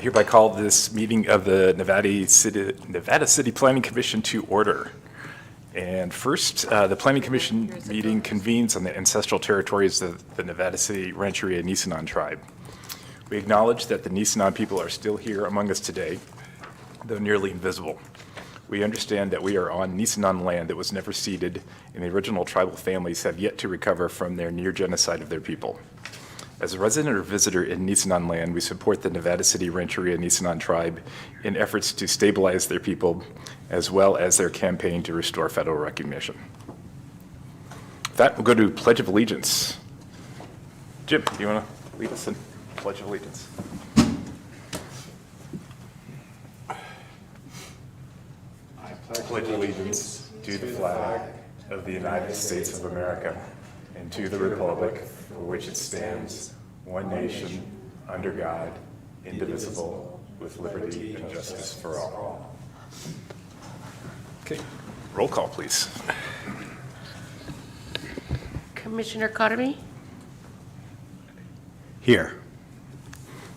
hereby call this meeting of the Nevada City Planning Commission to order. And first, the Planning Commission meeting convenes on the ancestral territories of the Nevada City Rancheria Nisenan tribe. We acknowledge that the Nisenan people are still here among us today, though nearly invisible. We understand that we are on Nisenan land that was never ceded, and the original tribal families have yet to recover from their near genocide of their people. As a resident or visitor in Nisenan land, we support the Nevada City Rancheria Nisenan tribe in efforts to stabilize their people, as well as their campaign to restore federal recognition. With that, we'll go to Pledge of Allegiance. Jim, do you want to lead us in Pledge of Allegiance? I pledge allegiance to the flag of the United States of America and to the republic for which it stands, one nation, under God, indivisible, with liberty and justice for all. Okay, roll call, please. Commissioner Karami, Here.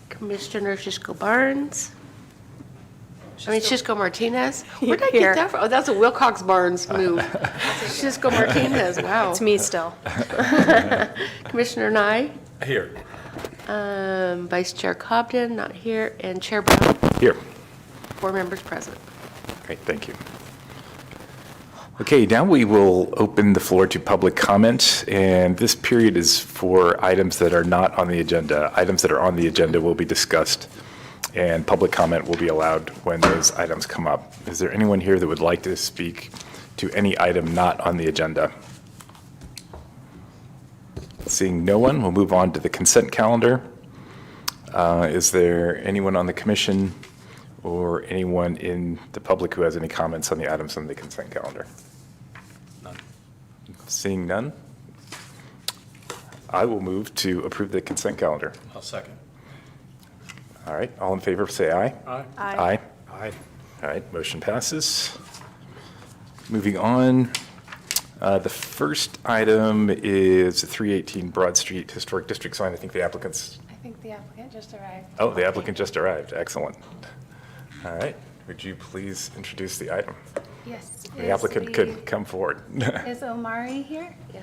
Commissioner Sisco Barnes. Sisco Martinez. Where did I get that from? Oh, that's a Wilcox Barnes move. Sisco Martinez, wow. It's me still. Commissioner Nye, Here. Vice Chair Cobden, not here, and Chair Brown, Here. 4 members present. Great, thank you. Okay, now we will open the floor to public comment, and this period is for items that are not on the agenda. Items that are on the agenda will be discussed, and public comment will be allowed when those items come up. Is there anyone here that would like to speak to any item not on the agenda? Seeing no one, we'll move on to the consent calendar. Is there anyone on the commission or anyone in the public who has any comments on the items on the consent calendar? None. Seeing none, I will move to approve the consent calendar. I'll second. All right, all in favor, say aye. Aye. Aye. Aye. All right, motion passes. Moving on, the first item is 318 Broad Street Historic District sign. I think the applicants, I think the applicant just arrived. oh, the applicant just arrived. Excellent. All right, would you please introduce the item? Yes. The applicant could come forward. Is Omari here? Yeah.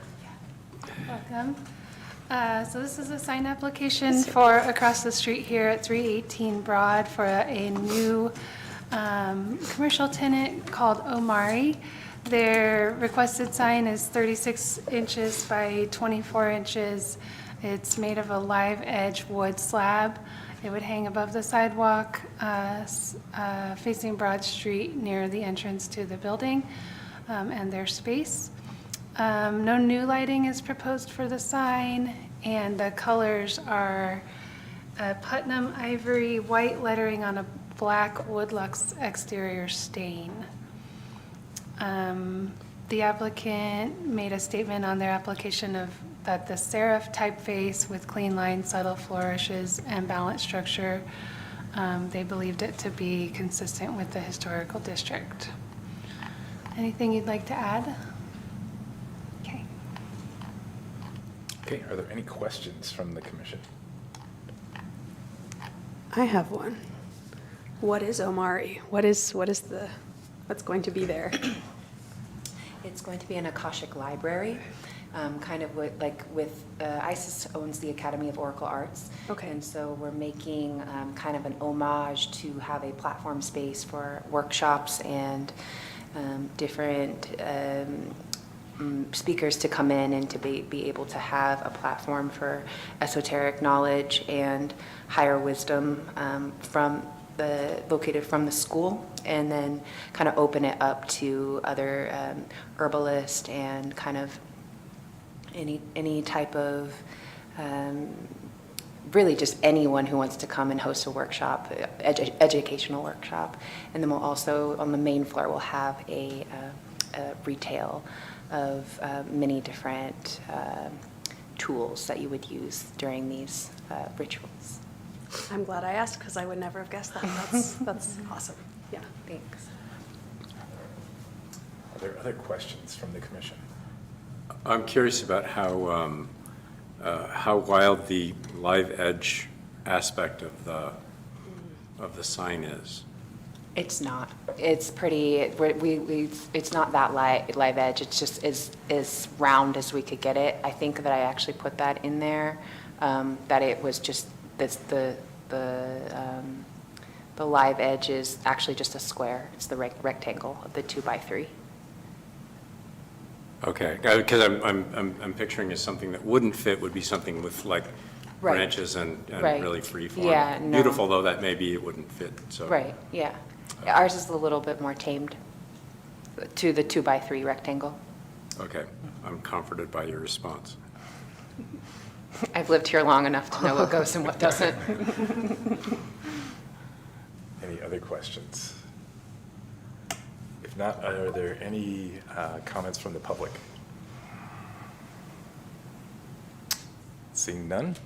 Welcome. So this is a sign application for across the street here at 318 Broad for a new commercial tenant called Omari. Their requested sign is 36 inches by 24 inches. It's made of a live edge wood slab. It would hang above the sidewalk facing Broad Street near the entrance to the building and their space. No new lighting is proposed for the sign, and the colors are Putnam ivory, white lettering on a black Woodlux exterior stain. The applicant made a statement on their application of that the serif typeface with clean lines, subtle flourishes, and balanced structure, they believed it to be consistent with the historical district. Anything you'd like to add? Okay. Okay, are there any questions from the commission? I have one. What is Omari? What's going to be there? It's going to be an Akashic library, kind of with ISIS owns the Academy of Oracle Arts. Okay. And so we're making kind of an homage to have a platform space for workshops and different speakers to come in and to be able to have a platform for esoteric knowledge and higher wisdom located from the school, and then kind of open it up to other herbalists and kind of any type of really just anyone who wants to come and host a workshop, educational workshop. And then we'll also, on the main floor, we'll have a retail of many different tools that you would use during these rituals. I'm glad I asked because I would never have guessed that. That's awesome. Yeah. Thanks. Are there other questions from the commission? I'm curious about how wild the live edge aspect of of the sign is. It's not. It's pretty, it's not that live edge. It's just as round as we could get it. I think that I actually put that in there, that it was just, the live edge is actually just a square. It's the rectangle of the 2x3. Okay, because I'm picturing as something that wouldn't fit would be something with like Right. branches and Right. really free form. Yeah, no. Beautiful though that may be, it wouldn't fit, so. Right, yeah. Ours is a little bit more tamed to the 2x3 rectangle. Okay, I'm comforted by your response. I've lived here long enough to know what goes and what doesn't. Any other questions? If not, are there any comments from the public? Seeing none,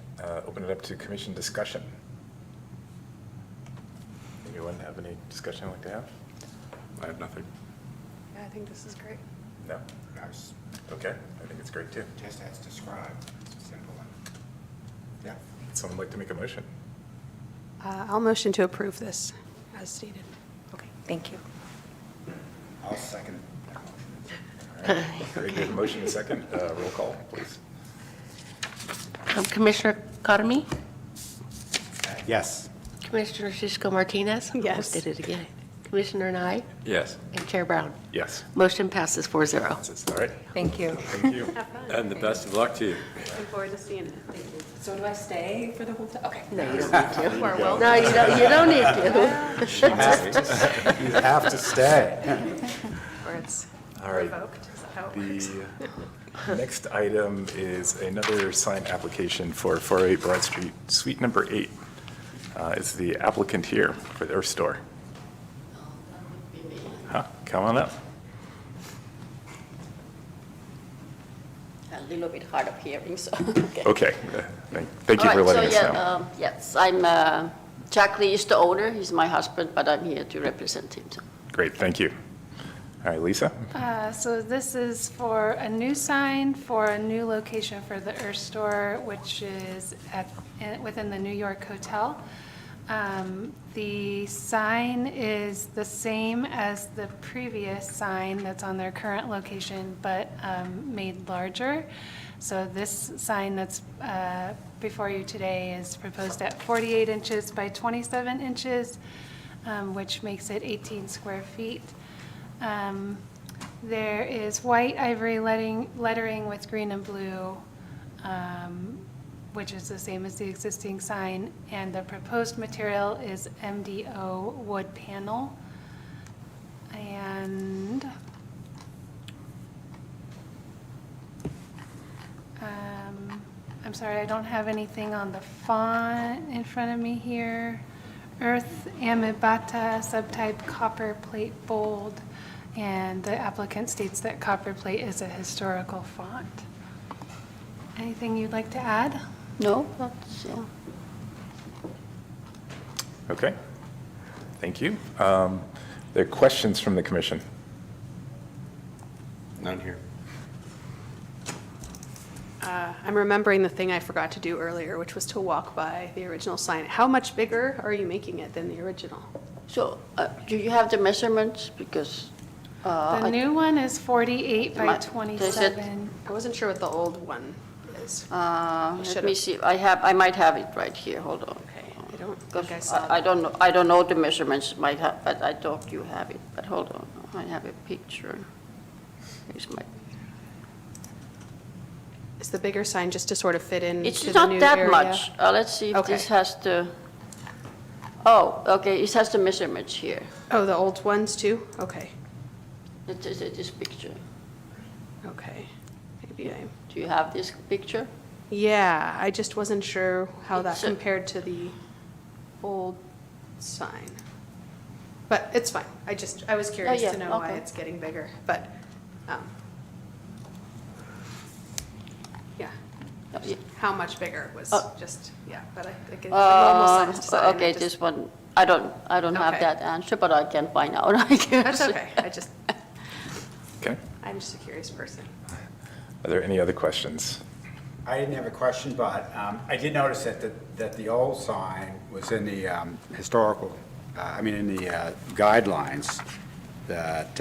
open it up to commission discussion. Anyone have any discussion I'd like to have? I have nothing. Yeah, I think this is great. No? Nice, Okay, I think it's great too. just as described, it's a simple one. Yeah. Would someone like to make a motion? I'll motion to approve this as stated. Okay, thank you. I'll second that motion. All right, great, we have a motion and a second. Roll call, please. Commissioner Carmi? Yes. Commissioner Cisco Martinez? Yes. Almost did it again. Commissioner Nye? Yes, And Chair Brown? Yes. Motion passes 4-0. All right, Thank you. thank you. and the best of luck to you. Looking forward to seeing it. Thank you. So do I stay for the whole time? Okay. No, you don't need to. Go. No, you don't need to. You have to stay. Or it's All right. revoked, is that how it works? The next item is another sign application for 408 Broad Street, suite number 8. Is the applicant here for their store? Huh, come on up. A little bit hard of hearing, so, okay. Okay, thank you for All right, letting us so, know. yes, I'm, Jack Lee is the owner, he's my husband, but I'm here to represent him, so. Great, thank you. All right, Lisa? So this is for a new sign for a new location for the Earth Store, which is within the New York Hotel. The sign is the same as the previous sign that's on their current location, but made larger. So this sign that's before you today is proposed at 48 inches by 27 inches, which makes it 18 square feet. There is white ivory lettering with green and blue, which is the same as the existing sign, and the proposed material is MDO wood panel. And I'm sorry, I don't have anything on the font in front of me here. Earth Amibata, subtype copper plate bold, and the applicant states that copper plate is a historical font. Anything you'd like to add? No, that's, Okay, thank you. There are questions from the commission? None here. I'm remembering the thing I forgot to do earlier, which was to walk by the original sign. How much bigger are you making it than the original? so, do you have the measurements? Because, The new one is 48 by Does it- 27. I wasn't sure what the old one is. let me should've- see, I might have it right here, hold on. Okay, I don't think I Because saw I that. I don't know the measurements, might have, but I thought you have it, but hold on, I have a picture. Here's my, Is the bigger sign just to sort of fit in it's to the not new that area? much, let's see if this Okay. has the, oh, okay, it has the measurements here. Oh, the old ones too? Okay, It is this picture. okay. Maybe I, Do you have this picture? yeah, I just wasn't sure how that It's a- compared to the old sign. But it's fine. I was curious yeah, to know why okay. it's getting bigger, but, yeah. Oh, yeah. How much bigger was Oh. just, yeah, but I think it's a normal sized sign. I Okay, just- this one, I don't have Okay. that answer, but I can find out, I guess. That's okay. Okay, I'm just a curious person. are there any other questions? I didn't have a question, but I did notice that the old sign was in the historical, in the guidelines, that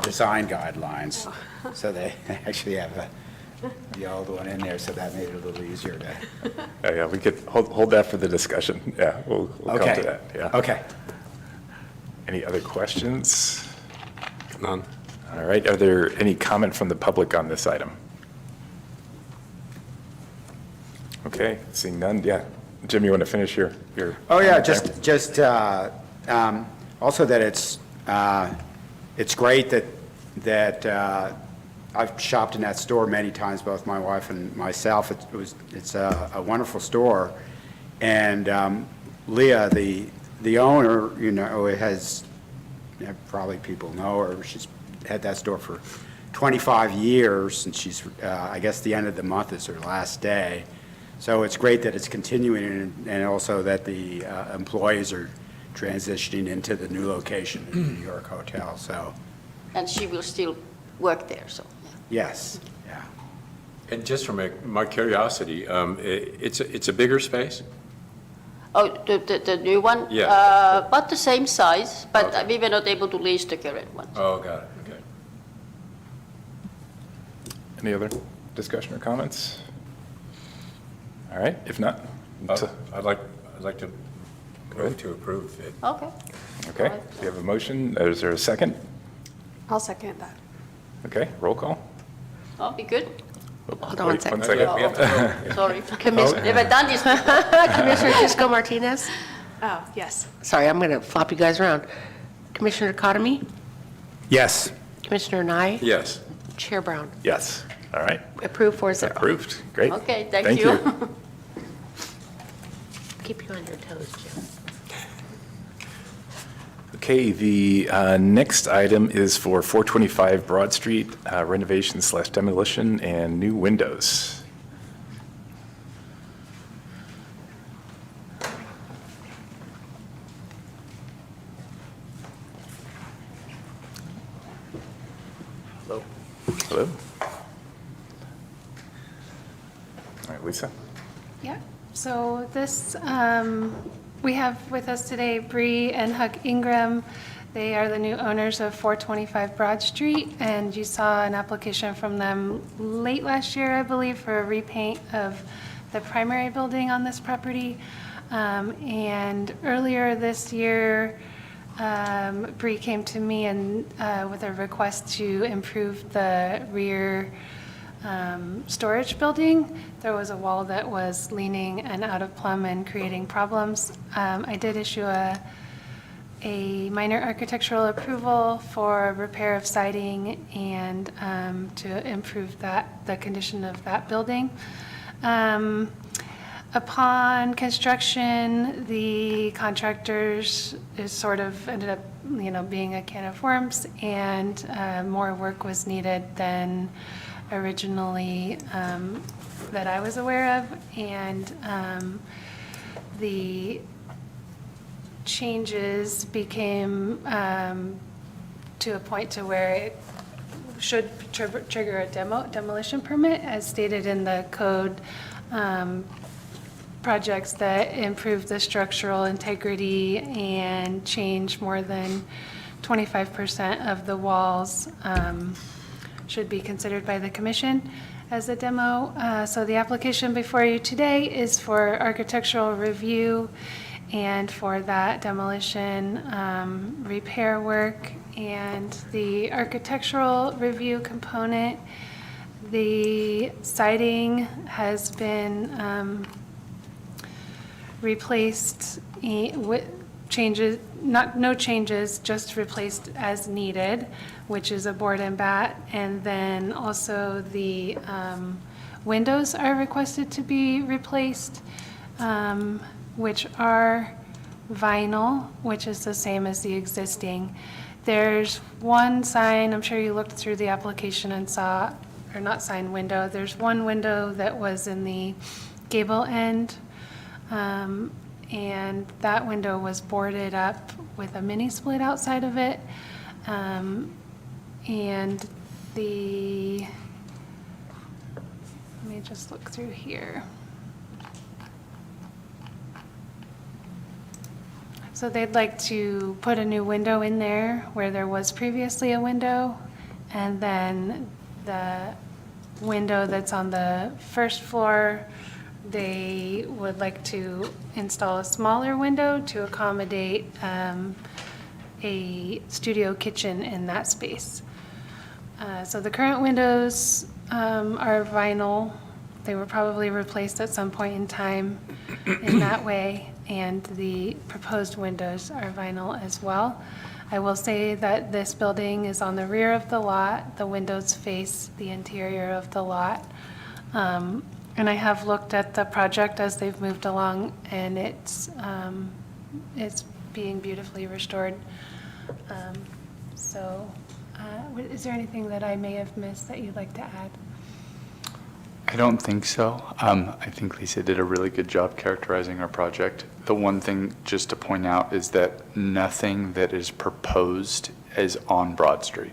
design guidelines. So they actually have the old one in there, so that made it a little easier to. Yeah, we could hold that for the discussion. Yeah, we'll come to Okay. that, yeah. Okay. Any other questions? None. All right, are there any comment from the public on this item? Okay, seeing none, yeah. Jim, you want to finish your? Oh, yeah, comment there? just also that it's great that I've shopped in that store many times, both my wife and myself. It's a wonderful store. And Leah, the owner, has, probably people know her, she's had that store for 25 years, and she's, I guess the end of the month is her last day. So it's great that it's continuing, and also that the employees are transitioning into the new location in the New York Hotel, so, And she will still work there, so. yes, yeah. And just from my curiosity, it's a bigger space? Oh, the new one? Yeah. About the same size, but Okay. we were not able to lease the current one. Oh, got it, okay. Any other discussion or comments? All right, if not, I'd like to move to approve it. Okay. okay, we have a motion. Is there a second? I'll second that. Okay, roll call. Oh, be good. Hold on one Wait, second. second. We have to vote. Sorry. Commissioner Never done this before. Commissioner Kisco Martinez? Oh, yes. Sorry, I'm going to flop you guys around. Commissioner Kotomi? Yes. Commissioner Nye? Yes. Chair Brown? Yes, all right, Approved 4-0. approved, great. Okay, thank you. Keep you on your toes, Jim. Okay, the next item is for 425 Broad Street renovation/demolition and new windows. Hello? Hello? All right, Lisa? Yeah, so this, we have with us today Bree and Huck Ingram. They are the new owners of 425 Broad Street, and you saw an application from them late last year, I believe, for a repaint of the primary building on this property. And earlier this year, Bree came to me and with a request to improve the rear storage building. There was a wall that was leaning and out of plumb and creating problems. I did issue a minor architectural approval for repair of siding and to improve the condition of that building. Upon construction, the contractors sort of ended up, being a can of worms, and more work was needed than originally that I was aware of, and the changes became to a point to where it should trigger a demolition permit, as stated in the code. Projects that improve the structural integrity and change more than 25% of the walls should be considered by the commission as a demo. So the application before you today is for architectural review and for that demolition repair work. And the architectural review component, the siding has been replaced with changes, no changes, just replaced as needed, which is a board and bat. And then also the windows are requested to be replaced, which are vinyl, which is the same as the existing. There's one sign, I'm sure you looked through the application and saw, or not sign, window. There's one window that was in the gable end, and that window was boarded up with a mini split outside of it. And the me just look through here. So they'd like to put a new window in there where there was previously a window, and then the window that's on the first floor, they would like to install a smaller window to accommodate a studio kitchen in that space. So the current windows are vinyl. They were probably replaced at some point in time in that way, and the proposed windows are vinyl as well. I will say that this building is on the rear of the lot. The windows face the interior of the lot. And I have looked at the project as they've moved along, and it's being beautifully restored. Is there anything that I may have missed that you'd like to add? I don't think so. I think Lisa did a really good job characterizing our project. The one thing just to point out is that nothing that is proposed is on Broad Street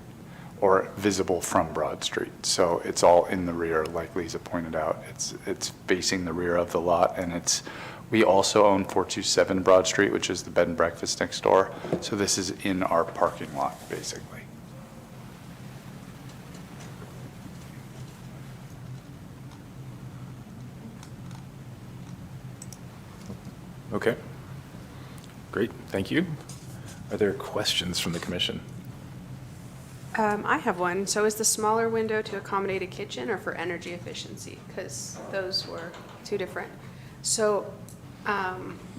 or visible from Broad Street. So it's all in the rear, like Lisa pointed out. It's facing the rear of the lot, and we also own 427 Broad Street, which is the bed and breakfast next door. So this is in our parking lot, basically. Okay. Great, thank you. Are there questions from the commission? I have one. So is the smaller window to accommodate a kitchen or for energy efficiency? Because those were two different. So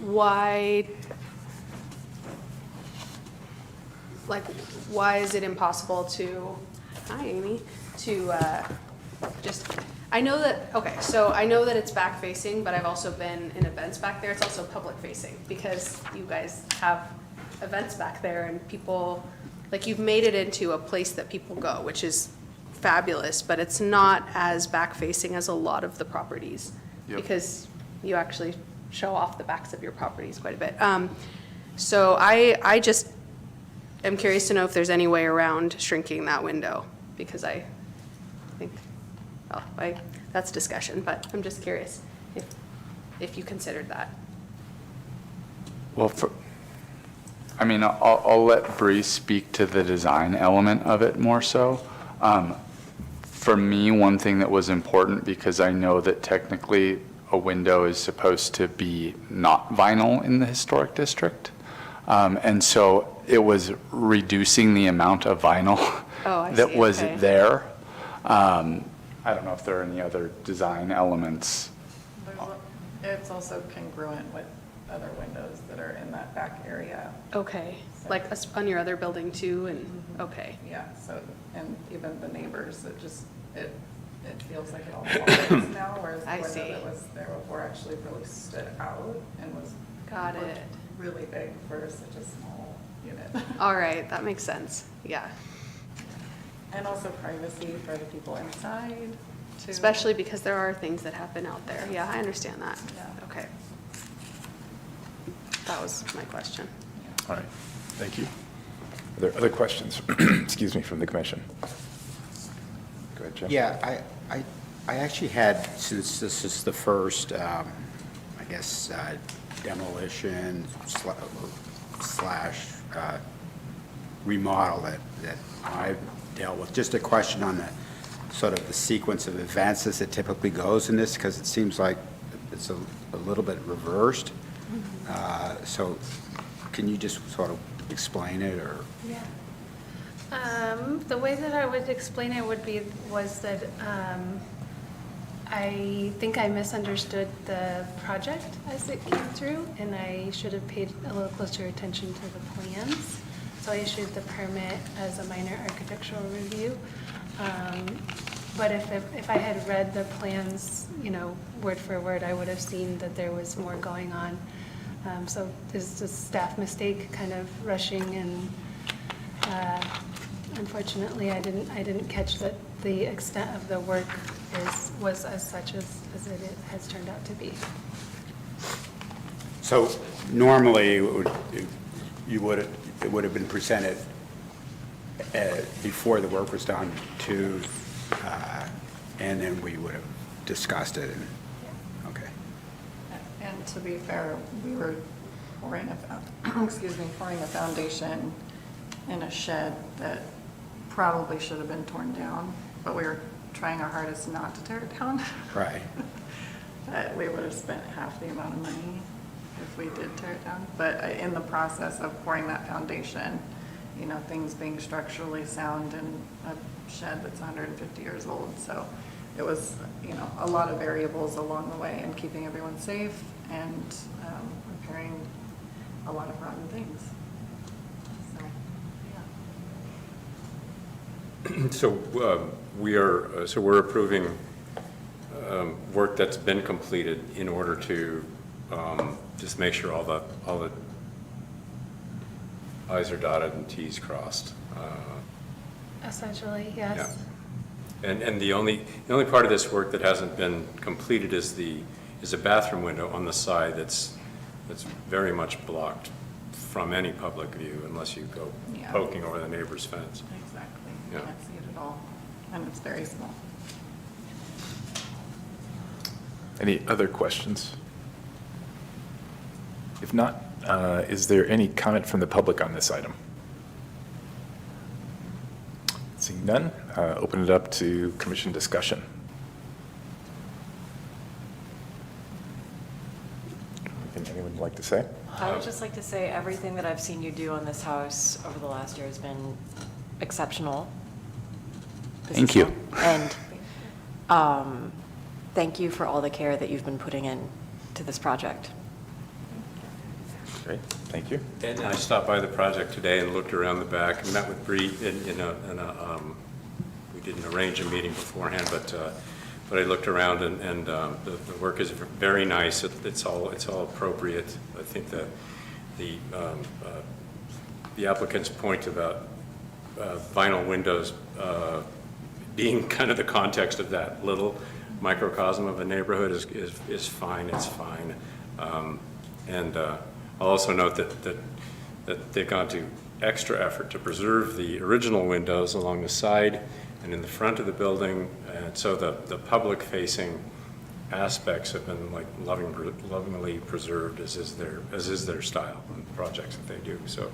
why is it impossible to, hi Amy, to I know that, okay, so I know that it's back facing, but I've also been in events back there. It's also public facing because you guys have events back there and people, like you've made it into a place that people go, which is fabulous, but it's not as back facing as a lot of the properties. Yep. Because you actually show off the backs of your properties quite a bit. So I just am curious to know if there's any way around shrinking that window, because I think, that's discussion, but I'm just curious if you considered that. Well, I'll let Bree speak to the design element of it more so. For me, one thing that was important, because I know that technically a window is supposed to be not vinyl in the historic district. And so it was reducing the amount of vinyl that was there. I don't know if there are any other design elements. It's also congruent with other windows that are in that back area. Okay, like on your other building too, and, okay. Yeah, so, and even the neighbors, it feels like it all follows now, whereas the window that was there before actually really stood out and was Got it. really big for such a small unit. All right, that makes sense, yeah. And also privacy for the people inside, too. Especially because there are things that happen out there. Yeah, I understand that. Yeah. Okay. That was my question. All right, thank you. Are there other questions, excuse me, from the commission? Go ahead, Jim. Yeah, I actually had, since this is the first, I guess, demolition slash remodel that I've dealt with, just a question on the sort of the sequence of events as it typically goes in this, because it seems like it's a little bit reversed. So can you just sort of explain it, or? Yeah. The way that I would explain it was that I think I misunderstood the project as it came through, and I should have paid a little closer attention to the plans. So I issued the permit as a minor architectural review. But if I had read the plans, word for word, I would have seen that there was more going on. So there's a staff mistake, kind of rushing, and unfortunately, I didn't catch that the extent of the work was as such as it has turned out to be. So normally, it would have been presented before the work was done and then we would have discussed it, and, okay. And to be fair, we were pouring pouring a foundation in a shed that probably should have been torn down, but we were trying our hardest not to tear it down. Right. But we would have spent half the amount of money if we did tear it down. But in the process of pouring that foundation, you know, things being structurally sound in a shed that's 150 years old. So it was, you know, a lot of variables along the way and keeping everyone safe and repairing a lot of rotten things. So, yeah. So we're approving work that's been completed in order to just make sure all the i's are dotted and t's crossed. Essentially, Yeah. yes. And the only part of this work that hasn't been completed is a bathroom window on the side that's very much blocked from any public view unless you go Yeah. poking over the neighbor's fence. Exactly. Yeah. You can't see it at all. And it's very small. Any other questions? If not, is there any comment from the public on this item? Seeing none, open it up to commission discussion. Anything anyone would like to say? I would just like to say everything that I've seen you do on this house over the last year has been exceptional. Thank you. And thank you for all the care that you've been putting in to this project. Great, thank you. And I stopped by the project today and looked around the back and met with Bree we didn't arrange a meeting beforehand, but I looked around and the work is very nice. It's all appropriate. I think the applicant's point about vinyl windows being kind of the context of that little microcosm of a neighborhood is fine. It's fine. And I'll also note that they've gone to extra effort to preserve the original windows along the side and in the front of the building. And so the public-facing aspects have been like lovingly preserved, as is their style on the projects that they do. So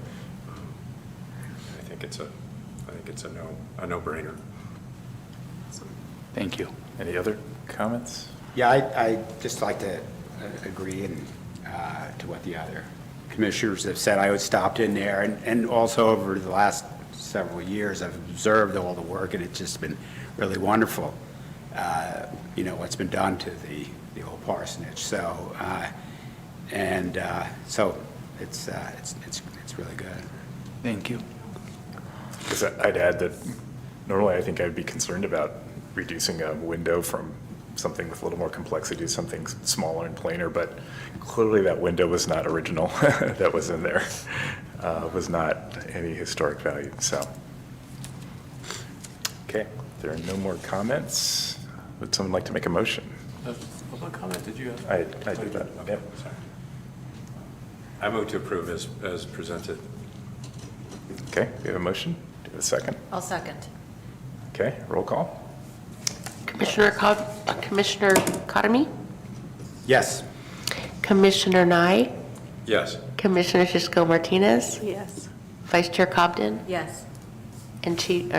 I think it's a no-brainer. Thank you. Any other comments? Yeah, I just like to agree to what the other commissioners have said. I stopped in there, and also over the last several years, I've observed all the work, and it's just been really wonderful, you know, what's been done to the old parsonage. So, so it's really good. Thank you. Because I'd add that normally I think I'd be concerned about reducing a window from something with a little more complexity to something smaller and plainer, but clearly that window was not original that was in there, was not any historic value, so. Okay, if there are no more comments, would someone like to make a motion? What comment did you have? I did that, yep. Sorry. I move to approve as presented. Okay, we have a motion, do we have a second? I'll second. Okay, roll call. Commissioner Karami? Yes. Commissioner Nye? Yes. Commissioner Sisco Martinez? Yes. Vice Chair Cobden? Yes. And Chief,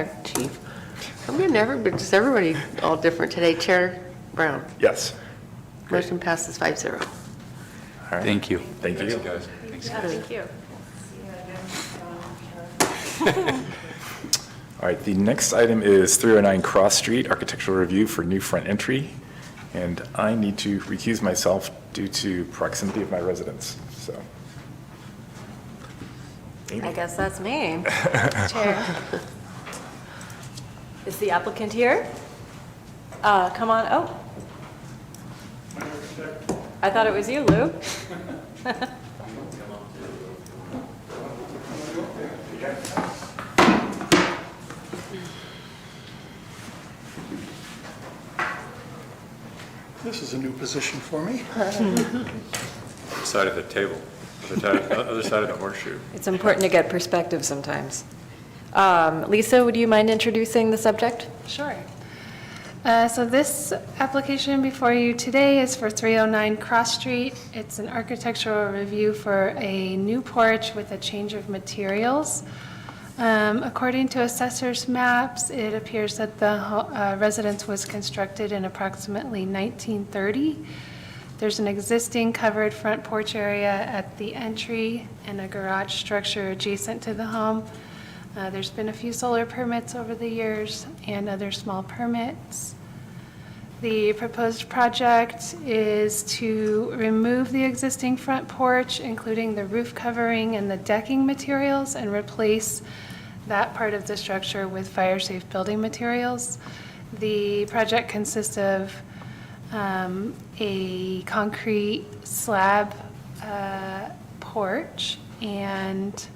I'm getting everybody all different today. Chair Brown? Yes. Motion passes 5-0. All right. Thank you. Thank you. Thanks, guys. Yeah, thank you. All right, the next item is 309 Cross Street, architectural review for new front entry. And I need to recuse myself due to proximity of my residence, so. I guess that's me. Chair. Is the applicant here? Come on, oh. I thought it was you, Lou. This is a new position for me. Side of the table, other side of the horseshoe. It's important to get perspective sometimes. Lisa, would you mind introducing the subject? Sure. So this application before you today is for 309 Cross Street. It's an architectural review for a new porch with a change of materials. According to assessor's maps, it appears that the residence was constructed in approximately 1930. There's an existing covered front porch area at the entry and a garage structure adjacent to the home. There's been a few solar permits over the years and other small permits. The proposed project is to remove the existing front porch, including the roof covering and the decking materials, and replace that part of the structure with fire-safe building materials. The project consists of a concrete slab porch and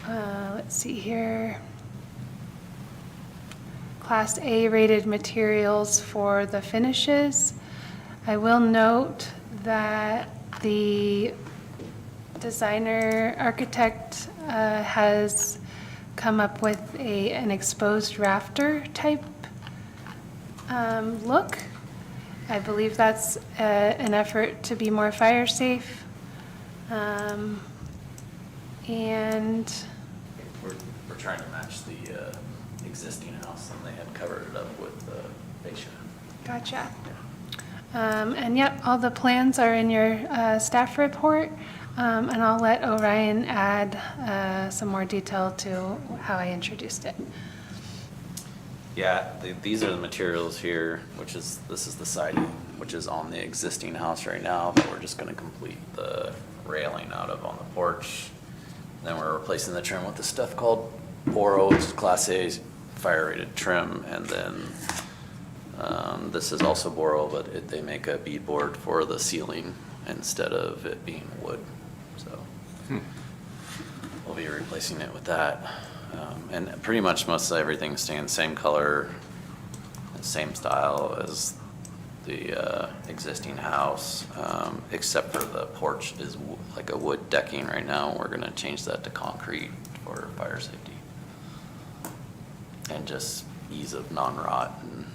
let's see here, Class A rated materials for the finishes. I will note that the designer architect has come up with an exposed rafter type look. I believe that's an effort to be more fire safe. And We're trying to match the existing house, and they had covered it up with fascia. gotcha. And yep, all the plans are in your staff report. And I'll let Orion add some more detail to how I introduced it. Yeah, these are the materials here, this is the siding, which is on the existing house right now, that we're just gonna complete the railing out of on the porch. Then we're replacing the trim with this stuff called Boro, which is Class A fire rated trim, and then this is also Boro, but they make a beadboard for the ceiling instead of it being wood. So we'll be replacing it with that. And pretty much most of everything's staying the same color, same style as the existing house, except for the porch is like a wood decking right now. We're gonna change that to concrete for fire safety. And just ease of non-rot and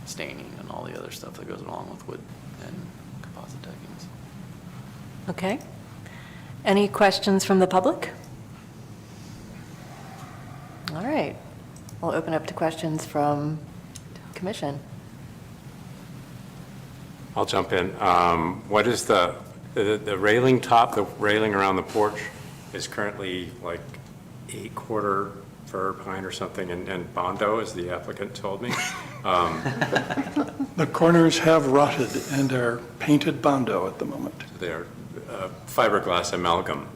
staining and all the other stuff that goes along with wood and composite deckings. Okay. Any questions from the public? All right. We'll open up to questions from commission. I'll jump in. What is the railing top, the railing around the porch is currently like 8-quarter fir pine or something, and Bondo, as the applicant told me. The corners have rotted and are painted Bondo at the moment. They're fiberglass amalgam.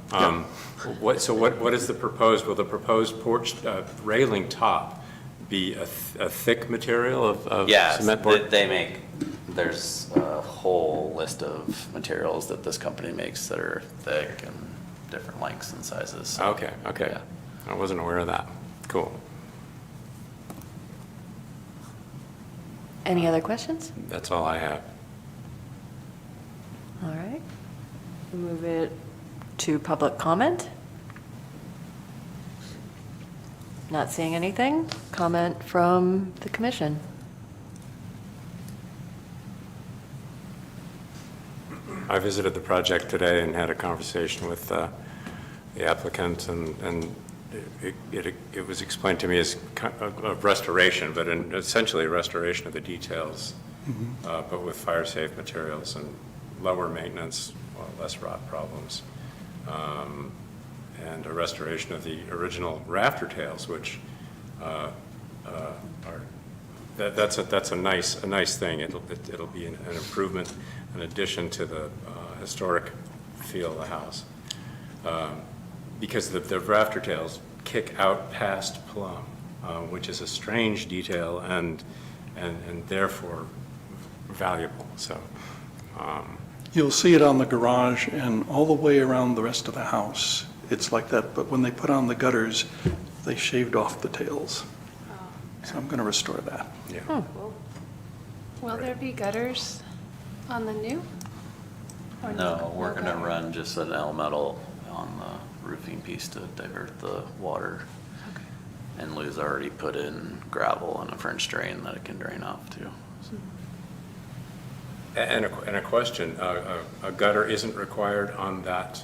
What is the proposed, will the proposed porch railing top be a thick material of cement board? They make, there's a whole list of materials that this company makes that are thick and different lengths and sizes. So, Okay. yeah. I wasn't aware of that. Cool. Any other questions? That's all I have. All right. Move it to public comment. Not seeing anything. Comment from the commission. I visited the project today and had a conversation with the applicant, and it was explained to me as a restoration, but essentially a restoration of the details, but with fire-safe materials and lower maintenance, less rot problems, and a restoration of the original rafter tails, which are that's a nice thing. It'll be an improvement, an addition to the historic feel of the house, because the rafter tails kick out past plumb, which is a strange detail and therefore valuable. So. You'll see it on the garage and all the way around the rest of the house. It's like that, but when they put on the gutters, they shaved off the tails. So I'm going to restore that. Yeah. Will there be gutters on the new? Or No, we're gonna gutter? run just an L metal on the roofing piece to divert the water. And Lou's already put in gravel and a French drain that it can drain off to. So. And a question, a gutter isn't required on that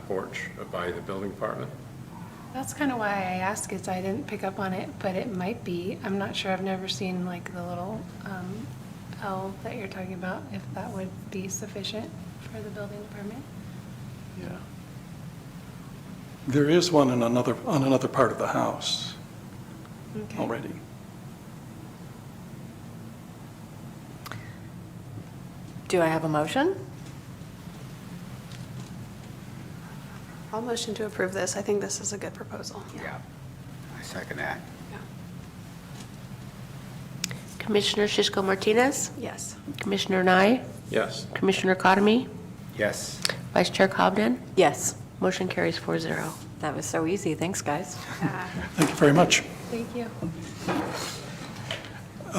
porch by the building department? That's kind of why I asked, is I didn't pick up on it, but it might be. I'm not sure. I've never seen like the little L that you're talking about, if that would be sufficient for the building department. Yeah. There is one on another part of the house Okay. already. Do I have a motion? I'll motion to approve this. I think this is a good proposal. Yeah. I second that. Commissioner Shishko Martinez, Yes. Commissioner Nye, Yes. Commissioner Kotami, Yes. Vice Chair Cobden, Yes. motion carries 4-0. That was so easy. Thanks, guys. Thank you very much. Thank you.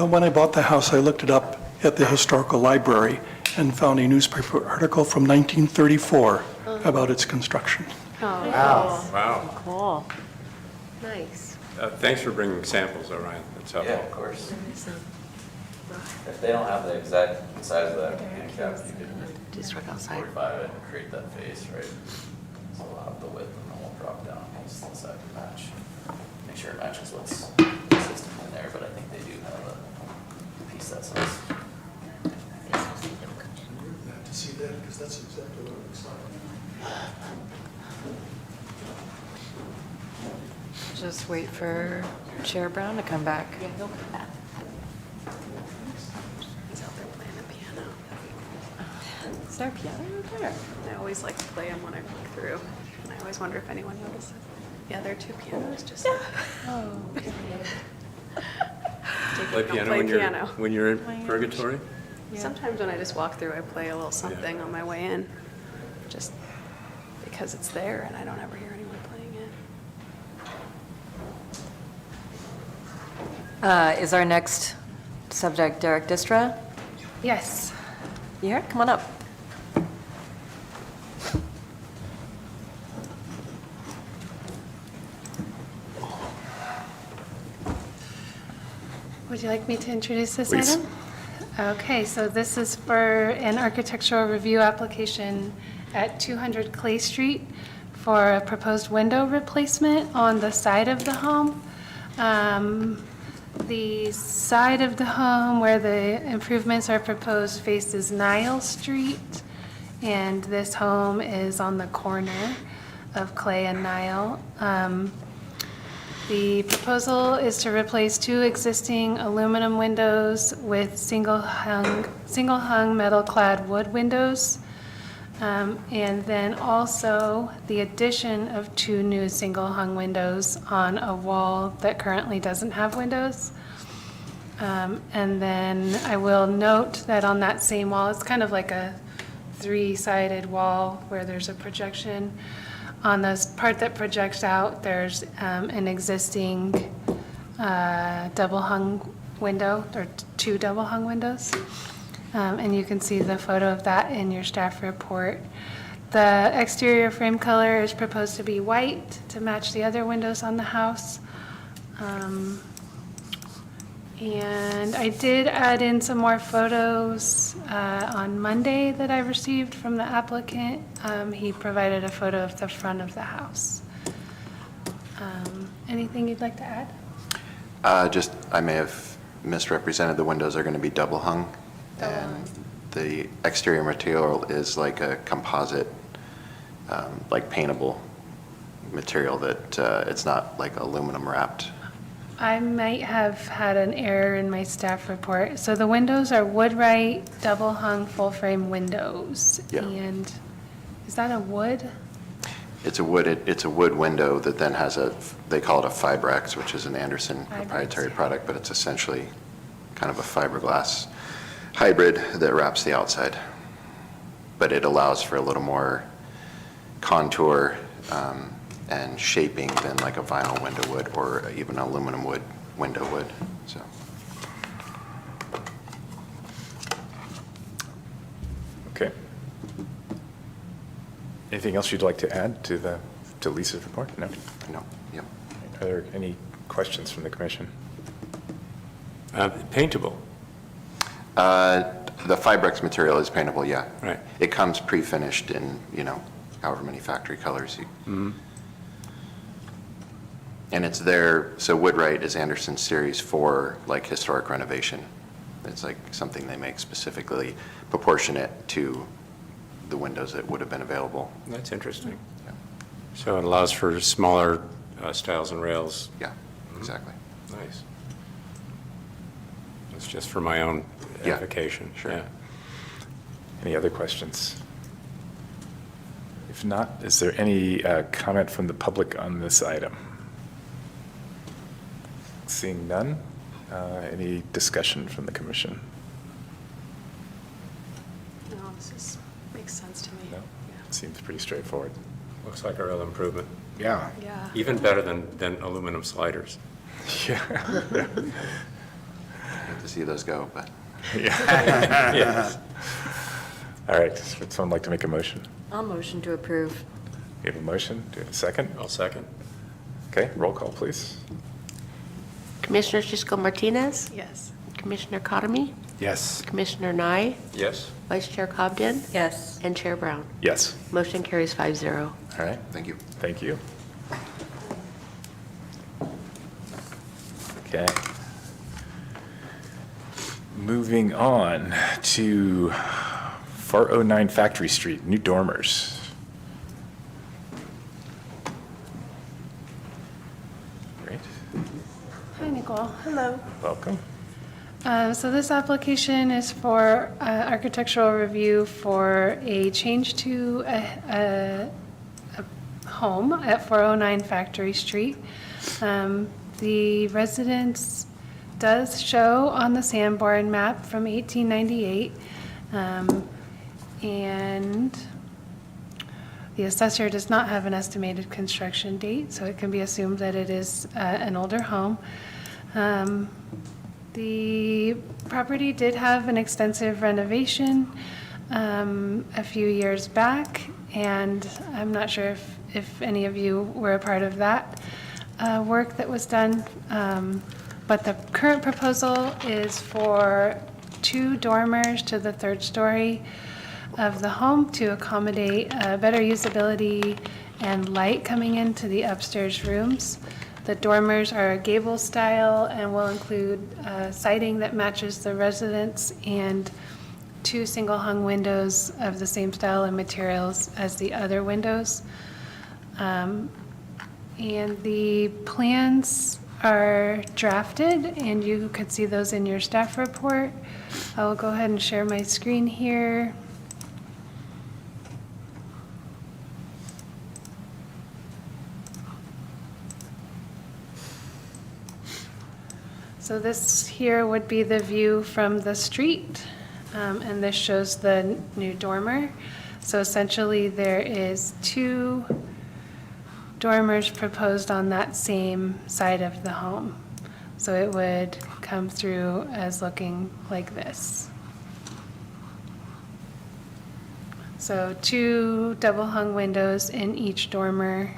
When I bought the house, I looked it up at the Historical Library and found a newspaper article from 1934 about its construction. Wow. Cool. Nice. Thanks for bringing samples, Orion. That's helpful. Yeah, of course. If they don't have the exact size of that handicap, you can Just right outside. 45 it and create that face, right? So we'll have the width and then we'll drop down piece to the side to match. Make sure it matches what's consistent in there, but I think they do have a piece that size. To see that, because that's exactly what it looks like. Just wait for Chair Brown to come back. He's out there playing the piano. Is there a piano right there? I always like to play them when I walk through, and I always wonder if anyone notices. Yeah, there are two pianos, just like. Oh, okay. Play Don't piano play when you're, piano. when you're in purgatory? Sometimes when I just walk through, I play a little something on my way in, just because it's there and I don't ever hear anyone playing it. Is our next subject Derek Distra? Yes. You here? Come on up. Would you like me to introduce this Please. item? Okay, so this is for an architectural review application at 200 Clay Street for a proposed window replacement on the side of the home. The side of the home where the improvements are proposed faces Nile Street, and this home is on the corner of Clay and Nile. The proposal is to replace 2 existing aluminum windows with single-hung metal-clad wood windows, and then also the addition of 2 new single-hung windows on a wall that currently doesn't have windows. And then I will note that on that same wall, it's kind of like a 3-sided wall where there's a projection. On the part that projects out, there's an existing double-hung window, or 2 double-hung windows. And you can see the photo of that in your staff report. The exterior frame color is proposed to be white to match the other windows on the house. And I did add in some more photos on Monday that I received from the applicant. He provided a photo of the front of the house. Anything you'd like to add? I may have misrepresented. The windows are going to be double hung. And the exterior material is like a composite, like paintable material that it's not like aluminum wrapped. I might have had an error in my staff report. So the windows are Woodwright double-hung full-frame windows. Yeah. And is that a wood? It's a wood window that then has they call it a Fibrex, which is an Anderson proprietary product, but it's essentially kind of a fiberglass hybrid that wraps the outside. But it allows for a little more contour and shaping than like a vinyl window would, or even aluminum wood window would, so. Okay. Anything else you'd like to add to Lisa's report? No? No, yep. Are there any questions from the commission? Paintable. The Fibrex material is paintable, yeah. Right. It comes pre-finished in, however many factory colors. And it's there, so Woodwright is Anderson's series for like historic renovation. It's like something they make specifically proportionate to the windows that would have been available. That's interesting. Yeah. So it allows for smaller stiles and rails. Yeah, exactly. Nice. It's just for my own Yeah, edification. sure. Yeah. Any other questions? If not, is there any comment from the public on this item? Seeing none, any discussion from the commission? No, makes sense to me. No? Seems pretty straightforward. Looks like a real improvement. Yeah. Yeah. Even better than aluminum sliders. Yeah. Hate to see those go, but. Yes. All right, would someone like to make a motion? I'll motion to approve. We have a motion, do we have a second? I'll second. Okay, roll call, please. Commissioner Sisco Martinez? Yes. Commissioner Karami? Yes. Commissioner Nye? Yes? Vice Chair Cobden? Yes. And Chair Brown? Yes. Motion carries 5-0. All right, Thank you. thank you. Okay. Moving on to 409 Factory Street, new dormers. Great, Hi, Nicole. Hello. welcome. So this application is for architectural review for a change to a home at 409 Factory Street. The residence does show on the Sanborn map from 1898. And the assessor does not have an estimated construction date, so it can be assumed that it is an older home. The property did have an extensive renovation a few years back, and I'm not sure if any of you were a part of that work that was done. But the current proposal is for 2 dormers to the 3rd story of the home to accommodate better usability and light coming into the upstairs rooms. The dormers are a gable style and will include siding that matches the residence and 2 single hung windows of the same style and materials as the other windows. And the plans are drafted, and you could see those in your staff report. I will go ahead and share my screen here. So this here would be the view from the street, and this shows the new dormer. So essentially, there is 2 dormers proposed on that same side of the home. So it would come through as looking like this. So 2 double hung windows in each dormer,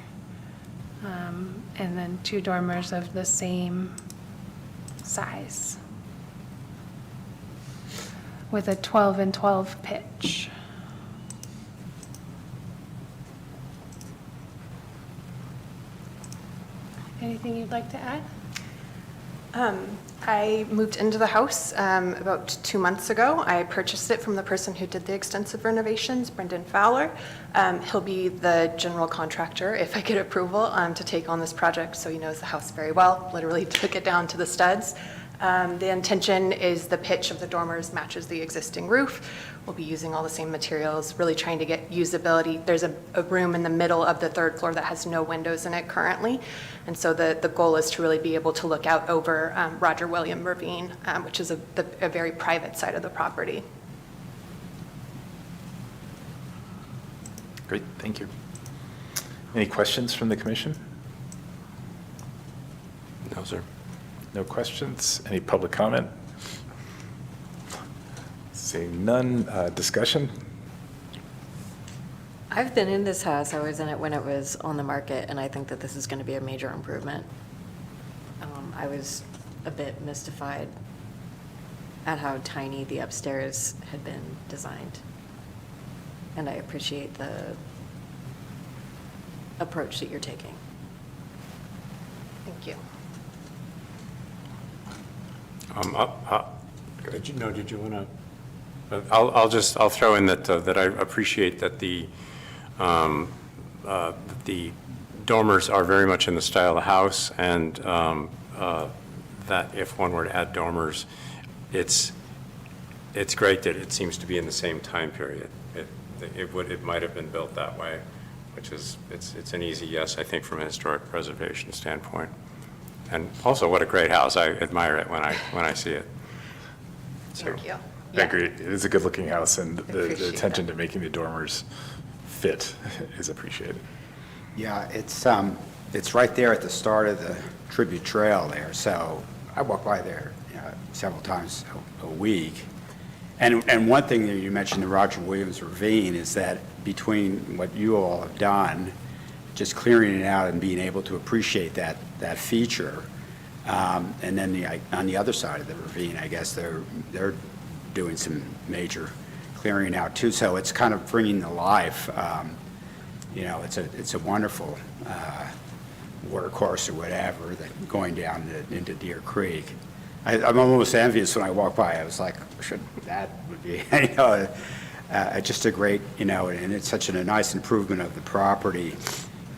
and then 2 dormers of the same size with a 12 and 12 pitch. Anything you'd like to add? I moved into the house about 2 months ago. I purchased it from the person who did the extensive renovations, Brendan Fowler. He'll be the general contractor, if I get approval, to take on this project, so he knows the house very well, literally took it down to the studs. The intention is the pitch of the dormers matches the existing roof. We'll be using all the same materials, really trying to get usability. There's a room in the middle of the 3rd floor that has no windows in it currently. And so the goal is to really be able to look out over Roger William Ravine, which is a very private side of the property. Great, thank you. Any questions from the commission? No, sir. No questions? Any public comment? Seeing none, discussion? I've been in this house, I was in it when it was on the market, and I think that this is going to be a major improvement. I was a bit mystified at how tiny the upstairs had been designed. And I appreciate the approach that you're taking. Thank you. Did you want to? I'll throw in that I appreciate that the dormers are very much in the style of the house, and that if one were to add dormers, it's great that it seems to be in the same time period. It might have been built that way, which is, it's an easy yes, I think, from a historic preservation standpoint. And also, what a great house. I admire it when I see it. Thank you. I agree. It is a good-looking house, and the appreciate attention to making the dormers fit is appreciated. Yeah, it's right there at the start of the tribute trail there, so I walk by there several times a week. And one thing that you mentioned, the Roger Williams Ravine, is that between what you all have done, just clearing it out and being able to appreciate that feature, and then on the other side of the ravine, I guess they're doing some major clearing out too. So it's kind of bringing to life. It's a wonderful watercourse or whatever that going down into Deer Creek. I'm almost envious when I walk by. I was like, that would be, just a great, and it's such a nice improvement of the property.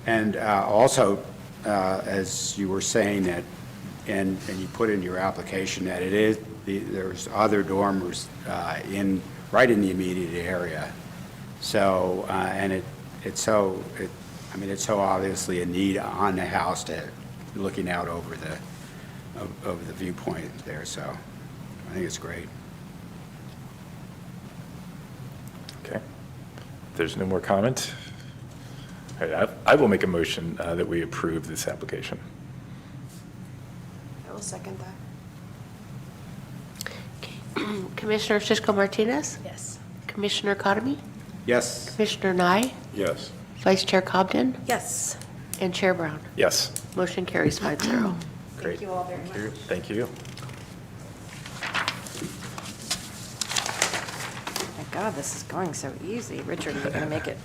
And also, as you were saying that, and you put in your application that there's other dormers right in the immediate area. So, and it's so obviously a need on the house looking out over the viewpoint there. So I think it's great. Okay. If there's no more comment, I will make a motion that we approve this application. I will second that. Commissioner Sisco Martinez? Yes. Commissioner Karami? Yes. Commissioner Nye? Yes. Vice Chair Cobden? Yes. And Chair Brown? Yes. Motion carries 5-0. Great. Thank you all very much. Thank you. Thank God, this is going so easy. Richard, you're going to make it.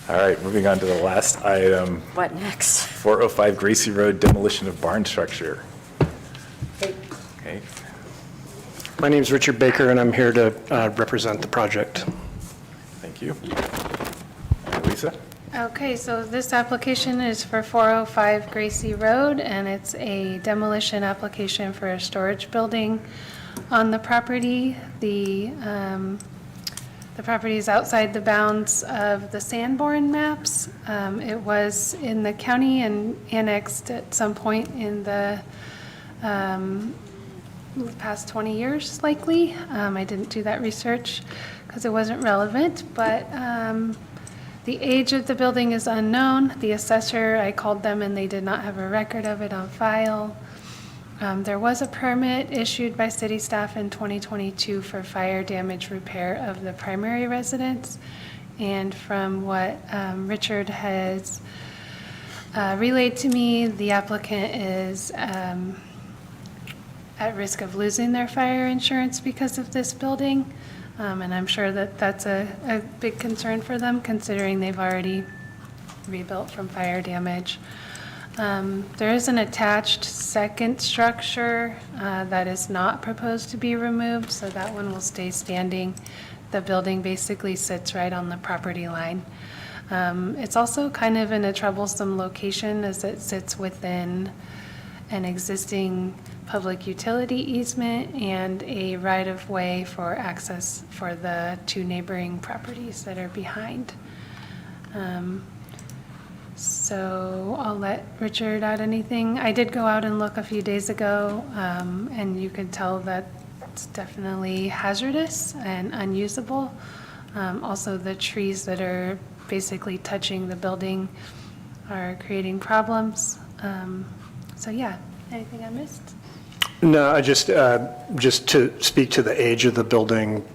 All right, moving on to the last item. What next? 405 Gracie Road demolition of barn structure. Okay. My name's Richard Baker, and I'm here to represent the project. Thank you. Lisa? Okay, so this application is for 405 Gracie Road, and it's a demolition application for a storage building on the property. The property is outside the bounds of the Sanborn maps. It was in the county and annexed at some point in the past 20 years, likely. I didn't do that research because it wasn't relevant, but the age of the building is unknown. The assessor, I called them and they did not have a record of it on file. There was a permit issued by city staff in 2022 for fire damage repair of the primary residence. And from what Richard has relayed to me, the applicant is at risk of losing their fire insurance because of this building. And I'm sure that that's a big concern for them, considering they've already rebuilt from fire damage. There is an attached second structure that is not proposed to be removed, so that one will stay standing. The building basically sits right on the property line. It's also kind of in a troublesome location as it sits within an existing public utility easement and a right-of-way for access for the two neighboring properties that are behind. So I'll let Richard add anything. I did go out and look a few days ago, and you could tell that it's definitely hazardous and unusable. Also, the trees that are basically touching the building are creating problems. So yeah, anything I missed? No, I just to speak to the age of the building,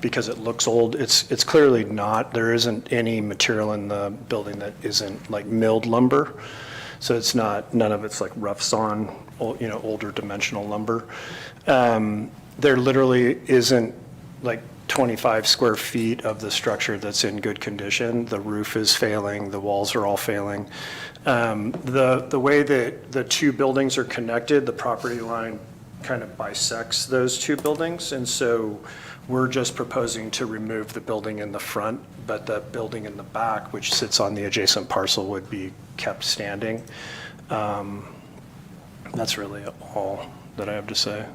because it looks old, it's clearly not. There isn't any material in the building that isn't like milled lumber. So it's not, none of it's like rough sawn older dimensional lumber. There literally isn't like 25 square feet of the structure that's in good condition. The roof is failing, the walls are all failing. The way that the two buildings are connected, the property line kind of bisects those two buildings, and so we're just proposing to remove the building in the front, but the building in the back, which sits on the adjacent parcel, would be kept standing. That's really all that I have to say.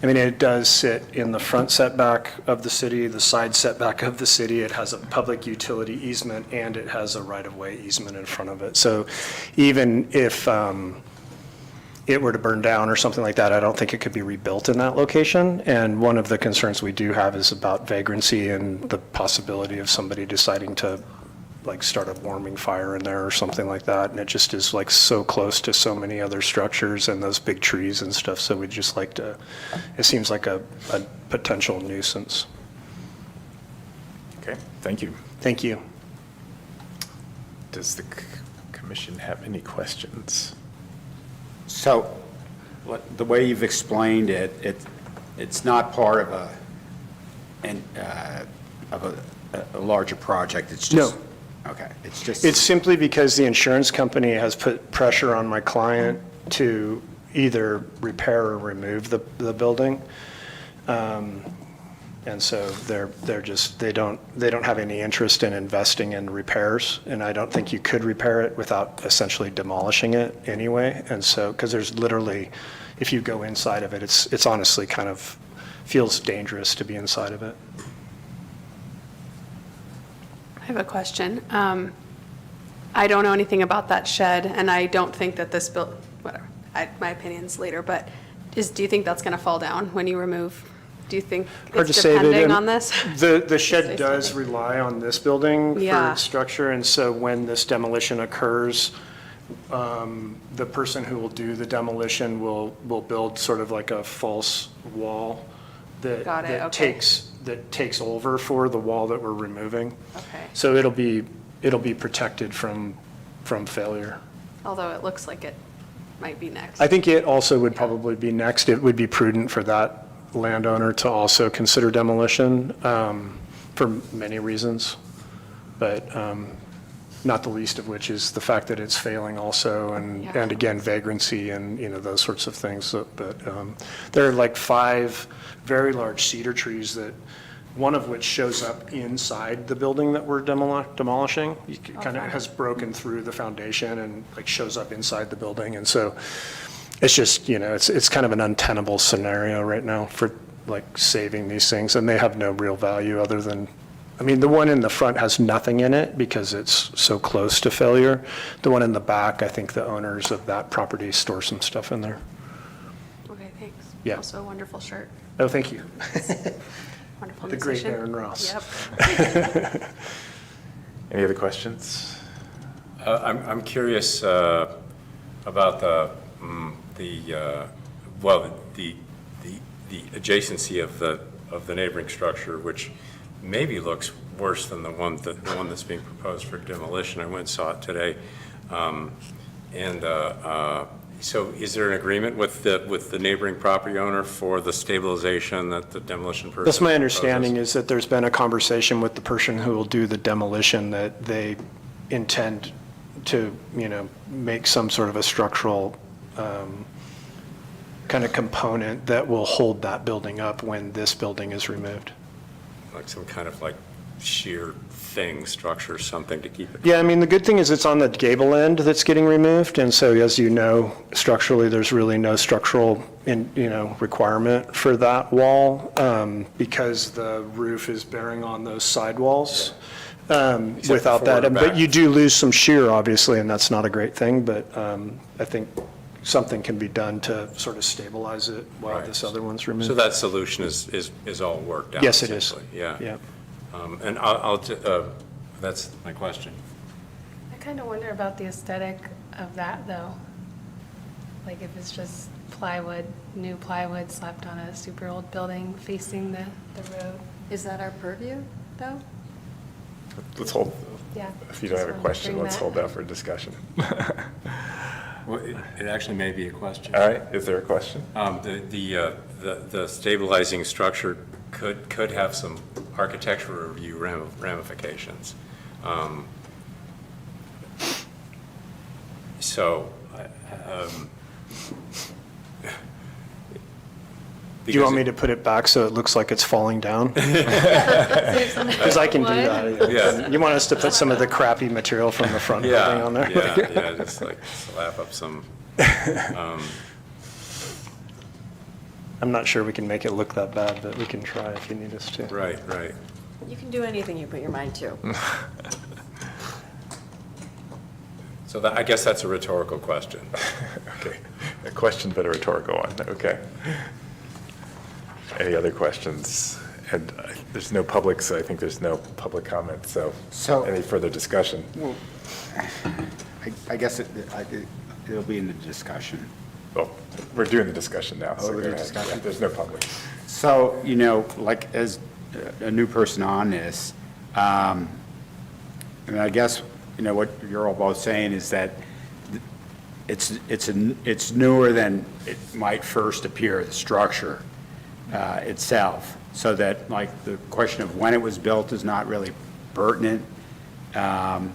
I mean, it does sit in the front setback of the city, the side setback of the city. It has a public utility easement, and it has a right-of-way easement in front of it. So even if it were to burn down or something like that, I don't think it could be rebuilt in that location. And one of the concerns we do have is about vagrancy and the possibility of somebody deciding to like start a warming fire in there or something like that. And it just is like so close to so many other structures and those big trees and stuff. So we'd just like to, it seems like a potential nuisance. Okay, thank you. Thank you. Does the commission have any questions? So, the way you've explained it, it's not part of a larger project, it's just? No. Okay, it's just? It's simply because the insurance company has put pressure on my client to either repair or remove the building. And so they don't have any interest in investing in repairs, and I don't think you could repair it without essentially demolishing it anyway. And so, because there's literally, if you go inside of it, it's honestly kind of feels dangerous to be inside of it. I have a question. I don't know anything about that shed, and I don't think that this whatever, my opinion's later, but do you think that's going to fall down when you remove? Do you think it's depending on this? The shed does rely on this building for Yeah. its structure, and so when this demolition occurs, the person who will do the demolition will build sort of like a false wall that Got it, that okay. takes over for the wall that we're removing. Okay. So it'll be protected from failure. Although it looks like it might be next. I think it also would probably be next. It would be prudent for that landowner to also consider demolition for many reasons, but not the least of which is the fact that it's failing also, and again, vagrancy and, those sorts of things. But there are like 5 very large cedar trees that, one of which shows up inside the building that we're demolishing. It kind of has broken through the foundation and like shows up inside the building. And so it's just, it's kind of an untenable scenario right now for like saving these things. And they have no real value other than, the one in the front has nothing in it because it's so close to failure. The one in the back, I think the owners of that property store some stuff in there. Okay, thanks. Yeah. Also a wonderful shirt. Oh, thank you. Wonderful The great musician. Aaron Ross. Yep. Any other questions? I'm curious about the adjacency of the neighboring structure, which maybe looks worse than the one that's being proposed for demolition. I went and saw it today, so is there an agreement with the neighboring property owner for the stabilization that the demolition person? That's my understanding, is that there's been a conversation with the person who will do the demolition that they intend to, make some sort of a structural kind of component that will hold that building up when this building is removed. Like some kind of like sheer structure, something to keep it. Yeah, the good thing is it's on the gable end that's getting removed, and so as you know, structurally, there's really no structural requirement for that wall because the roof is bearing on those sidewalls. Without that, but you do lose some shear, obviously, and that's not a great thing, but I think something can be done to sort of stabilize it while this other one's removed. So that solution is all worked out? Yes, it is. Yeah. And that's my question. I kind of wonder about the aesthetic of that, though. Like if it's just plywood, new plywood slapped on a super old building facing the road. Is that our purview, though? Let's hold, Yeah. if you don't have a Just wanted to question, bring let's that hold up. that for discussion. Well, it actually may be a question. All right, is there a question? The stabilizing structure could have some architectural review ramifications. So, Do you want me to put it back so it looks like it's falling down? Because I can do that. Yeah. You want us to put some of the crappy material from the front building on there? Yeah, just like slap up some. I'm not sure we can make it look that bad, but we can try if you need us to. Right. You can do anything you put your mind to. So I guess that's a rhetorical question. Okay, a question but a rhetorical one, okay. Any other questions? And there's no public, so I think there's no public comment, so any further discussion? Well, I guess it'll be in the discussion. Well, we're doing the discussion now. Oh, so we're go doing ahead. discussion? Yeah, there's no public. So, like as a new person on this, I mean, I guess, what you're all both saying is that it's newer than it might first appear, the structure itself, so that like the question of when it was built is not really pertinent. And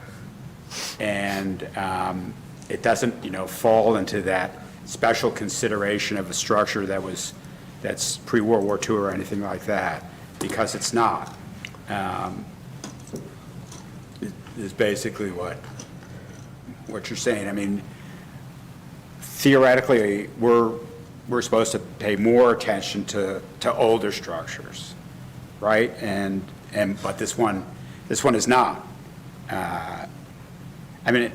it doesn't, fall into that special consideration of a structure that's pre-World War II or anything like that, because it's not. Is basically what you're saying. I mean, theoretically, we're supposed to pay more attention to older structures, right? But this one is not. I mean,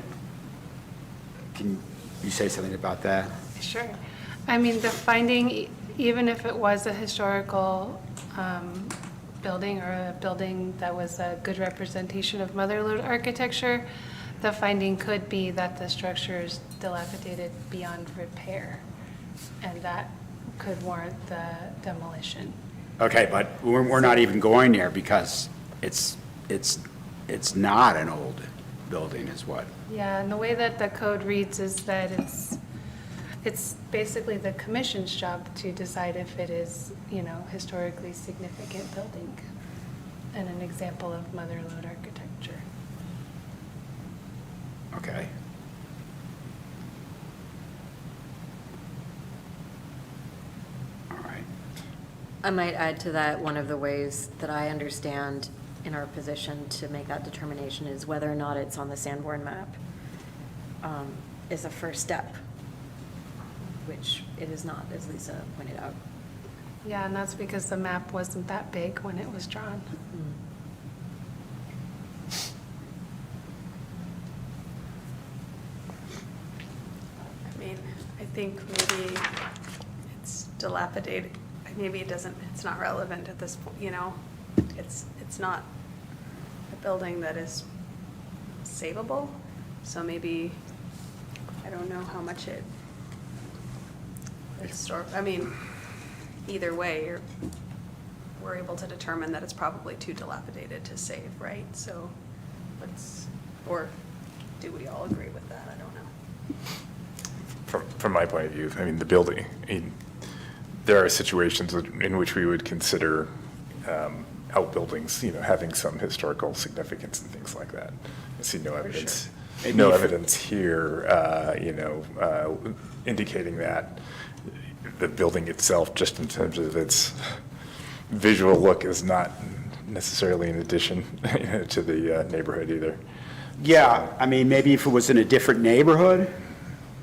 can you say something about that? Sure. I mean, the finding, even if it was a historical building or a building that was a good representation of Mother-lode architecture, the finding could be that the structure is dilapidated beyond repair, and that could warrant the demolition. Okay, but we're not even going there because it's not an old building is what? Yeah, and the way that the code reads is that it's basically the commission's job to decide if it is, historically significant building and an example of Mother-lode architecture. Okay. All right. I might add to that, one of the ways that I understand in our position to make that determination is whether or not it's on the Sanborn map is a first step, which it is not, as Lisa pointed out. Yeah, and that's because the map wasn't that big when it was drawn. I mean, I think maybe it's dilapidated, maybe it's not relevant at this point, it's not a building that is savable, so maybe, I don't know how much either way, we're able to determine that it's probably too dilapidated to save, right? So or do we all agree with that? I don't know. From my point of view, I mean, the building, there are situations in which we would consider outbuildings, having some historical significance and things like that. I see no evidence, here, indicating that. The building itself, just in terms of its visual look, is not necessarily an addition to the neighborhood either. Yeah, I mean, maybe if it was in a different neighborhood,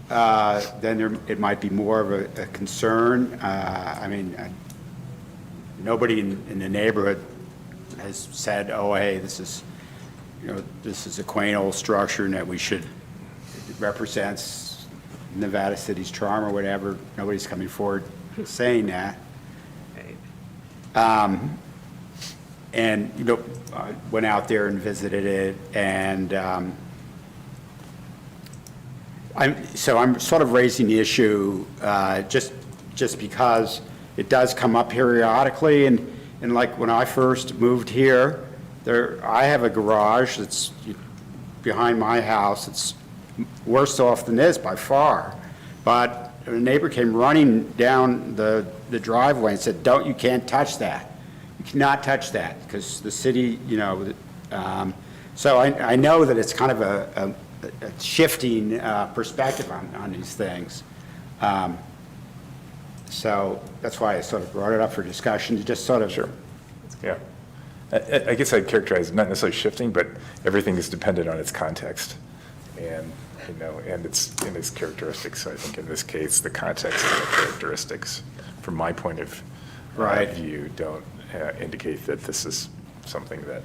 then it might be more of a concern. I mean, nobody in the neighborhood has said, oh, hey, this is a quaint old structure and that it represents Nevada City's charm or whatever. Nobody's coming forward saying that. And, I went out there and visited it, and I'm sort of raising the issue just because it does come up periodically, and like when I first moved here, I have a garage that's behind my house. It's worse off than this by far. But a neighbor came running down the driveway and said, you can't touch that. You cannot touch that, because the city, so I know that it's kind of a shifting perspective on these things. So that's why I sort of brought it up for discussion, to just sort of. Sure. Yeah. I guess I'd characterize it not necessarily shifting, but everything is dependent on its context and, and its characteristics. So I think in this case, the context and the characteristics, from my point of view, don't indicate that this is something that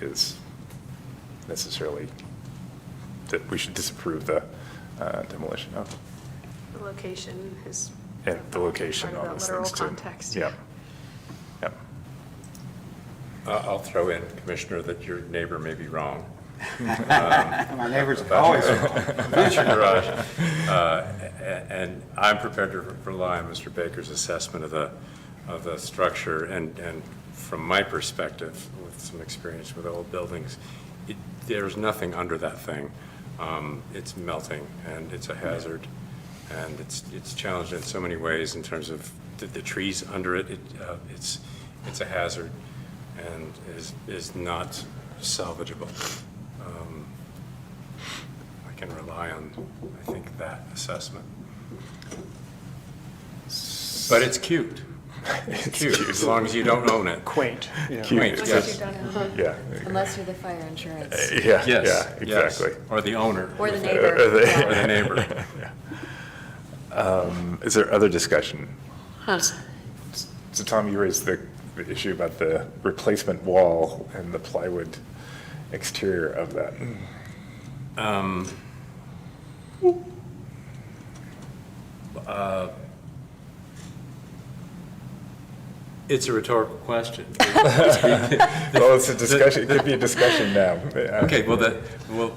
is necessarily, that we should disapprove the demolition of. The location is. And the location, part of all the those literal things too. context. Yeah. Yep. I'll throw in, Commissioner, that your neighbor may be wrong. My neighbor's always wrong. About your garage. And I'm prepared to rely on Mr. Baker's assessment of the structure. And from my perspective, with some experience with old buildings, there's nothing under that thing. It's melting, and it's a hazard. And it's challenged in so many ways in terms of the trees under it. It's a hazard and is not salvageable. I can rely on, I think, that assessment. But it's cute. It's cute, as long as you don't own it. Quaint. Yeah. Quaint, Unless yes. you're done Yeah. Unless you're the fire insurance. Yeah, Yes, yeah, yes. exactly. Or the owner. Or the with neighbor. it. Or the neighbor. Is there other discussion? So Tom, you raised the issue about the replacement wall and the plywood exterior of that. It's a rhetorical question. Well, it's a discussion, it could be a discussion now. Okay, well,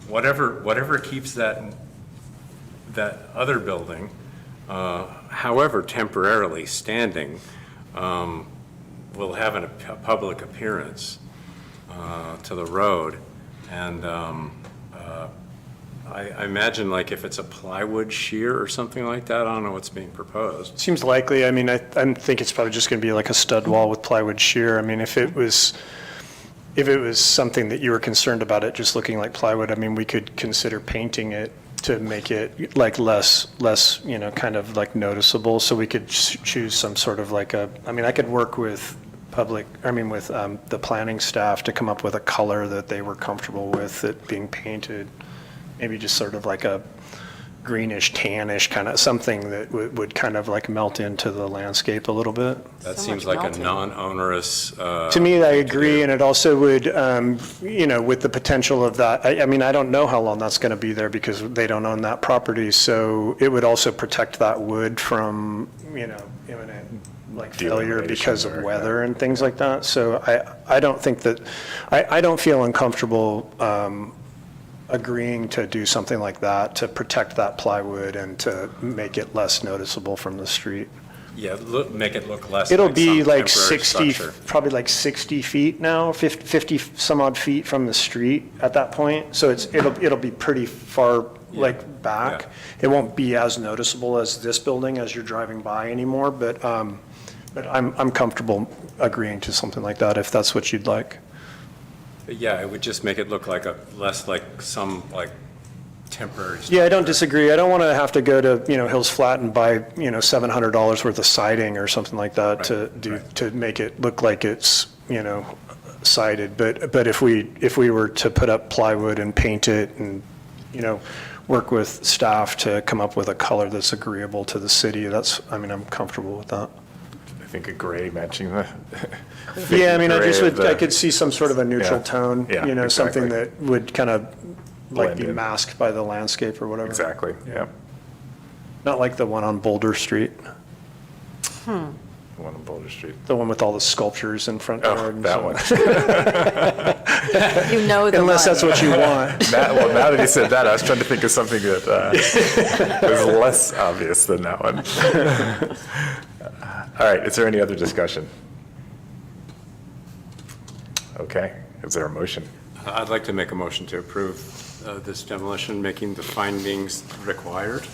whatever keeps that other building, however temporarily standing, will have a public appearance to the road. And I imagine, like, if it's a plywood shear or something like that, I don't know what's being proposed. Seems likely. I mean, I think it's probably just going to be like a stud wall with plywood shear. I mean, if it was something that you were concerned about it just looking like plywood, I mean, we could consider painting it to make it like less, kind of like noticeable. So we could choose some sort of like I could work with the planning staff to come up with a color that they were comfortable with it being painted. Maybe just sort of like a greenish, tannish kind of something that would kind of like melt into the landscape a little bit. That seems like a non-onerous. To me, I agree, and it also would, with the potential of that, I mean, I don't know how long that's going to be there because they don't own that property, so it would also protect that wood from, imminent failure because of weather and things like that. So I don't think that, I don't feel uncomfortable agreeing to do something like that to protect that plywood and to make it less noticeable from the street. Yeah, make it look less. It'll like be some like temporary 60, structure. probably like 60 feet now, 50 some odd feet from the street at that point. So it'll be pretty far back. Yeah. It won't be as noticeable as this building as you're driving by anymore, but I'm comfortable agreeing to something like that if that's what you'd like. Yeah, it would just make it look like less like some temporary. Yeah, I don't disagree. I don't want to have to go to, Hills Flat and buy, $700 worth of siding or something like that to make it look like it's, sided. But if we were to put up plywood and paint it and, work with staff to come up with a color that's agreeable to the city, I'm comfortable with that. I think a gray matching the. Yeah, gray I could see some sort of a neutral tone, Yeah, something exactly. that would kind of Blend be in. masked by the landscape or whatever. Exactly, yeah. Not like the one on Boulder Street, The one on Boulder Street. the one with all the sculptures in front yard. Oh, and that so- one. You know the Unless one. that's what you want. Now that he said that, I was trying to think of something that was less obvious than that one. All right, is there any other discussion? Okay, Is there a motion? I'd like to make a motion to approve this demolition, making the findings required,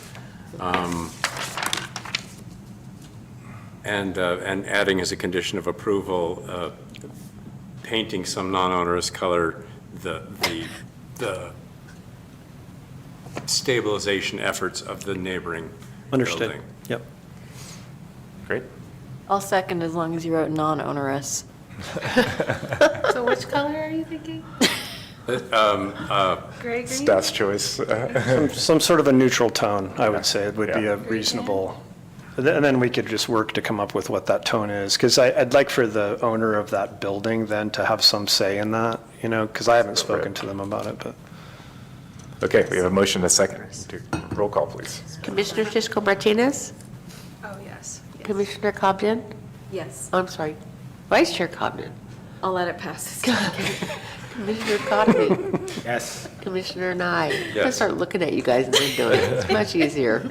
and adding as a condition of approval, painting some non-onerous color, the stabilization efforts of the neighboring Understood. building. Yep. Great. I'll second as long as you wrote non-onerous. So which color are you thinking? Gray, green? Staff's choice. Some sort of a neutral tone, I would say, would be a reasonable, and then we could just work to come up with what that tone is. Because I'd like for the owner of that building then to have some say in that, because I haven't spoken to them about it, but. Okay, we have a motion, a second. Roll call, please. Commissioner Sisco Martinez? Oh, yes. Commissioner Cobden? Yes, I'm sorry, Vice Chair Cobden? I'll let it pass. Commissioner Cottley? Yes. Commissioner Nye? I'm gonna Yes. start looking at you guys and then doing it. It's much easier.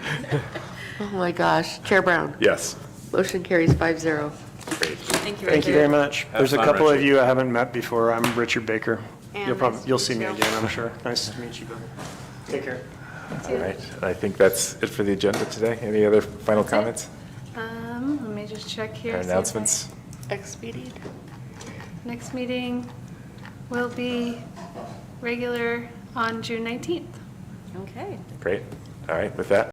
Oh, my gosh. Chair Brown? Yes. Motion carries 5-0. Thank you. Thank you very much. Have There's a fun, couple of Richard. you I haven't met before. I'm Richard Baker. And You'll see me nice to meet again, I'm sure. Nice to meet you, Bill. Take care. All right, I think that's it for the agenda today. Any other final comments Let me just check here. or see if I- announcements? Expedient? Next meeting will be regular on June 19th. Okay. Great. All right, with that.